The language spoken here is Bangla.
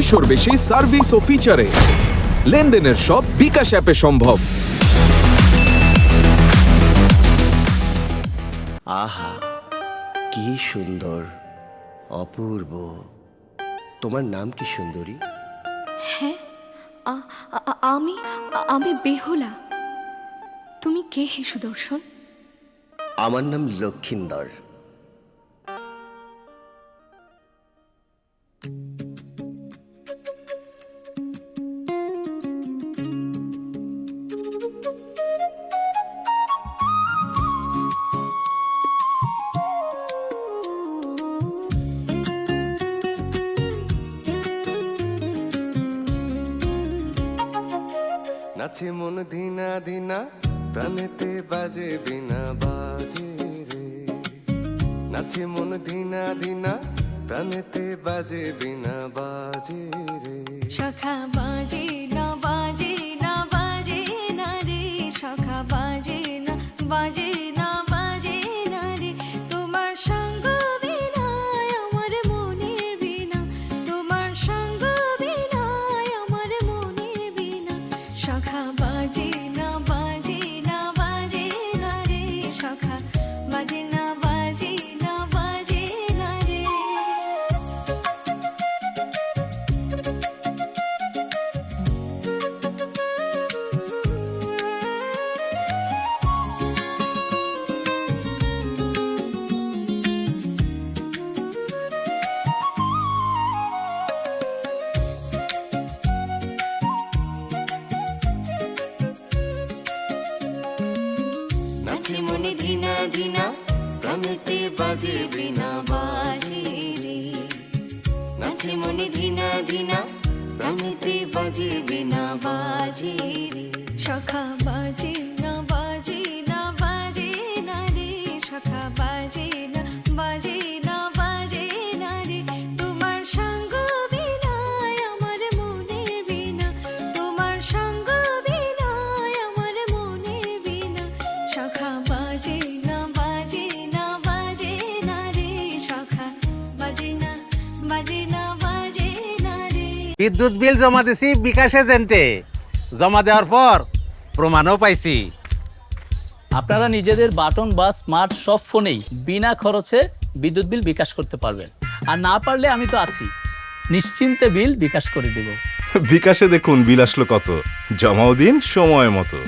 200-র বেশি সার্ভিস ও ফিচারে লেনদেনের সব বিকাশ অ্যাপে সম্ভব। আহা, কি সুন্দর, অপূর্ব। তোমার নাম কি সুন্দরী? হ্যাঁ, আমি আমি বেহুলা। তুমি কে হে সুদর্শন? আমার নাম লক্ষিন্দর। নাচে মন ধিনা ধিনা, প্রাণেতে বাজে বিনা বাজে রে। নাচে মন ধিনা ধিনা, প্রাণেতে বাজে বিনা বাজে রে। সখা বাজে না বাজে না বাজে না রে, সখা বাজে না বাজে না বাজে না রে। তোমার সঙ্গ বিনা আমার মনের বিনা, তোমার সঙ্গ বিনা আমার মনের বিনা। সখা বাজে না বাজে না বাজে না রে, সখা বাজে না বাজে না বাজে না রে। নাচে মন ধিনা ধিনা, প্রাণেতে বাজে বিনা বাজে রে। নাচে মন ধিনা ধিনা, প্রাণেতে বাজে বিনা বাজে রে। সখা বাজে না বাজে না বাজে না রে, সখা বাজে না বাজে না বাজে না রে। তোমার সঙ্গ বিনা আমার মনের বিনা, তোমার সঙ্গ বিনা আমার মনের বিনা। সখা বাজে না বাজে না বাজে না রে, সখা বাজে না বাজে না বাজে না রে। বিদ্যুৎ বিল জমা দিছি বিকাশ এজেন্টে। জমা দেওয়ার পর প্রমাণও পাইছি। আপনারা নিজেদের বাটন বা স্মার্ট সব ফোনেই বিনা খরচে বিদ্যুৎ বিল বিকাশ করতে পারবেন। আর না পারলে আমি তো আছি, নিশ্চিন্তে বিল বিকাশ করে দেব। বিকাশে দেখুন বিল আসলো কত, জমাও দিন সময় মতো।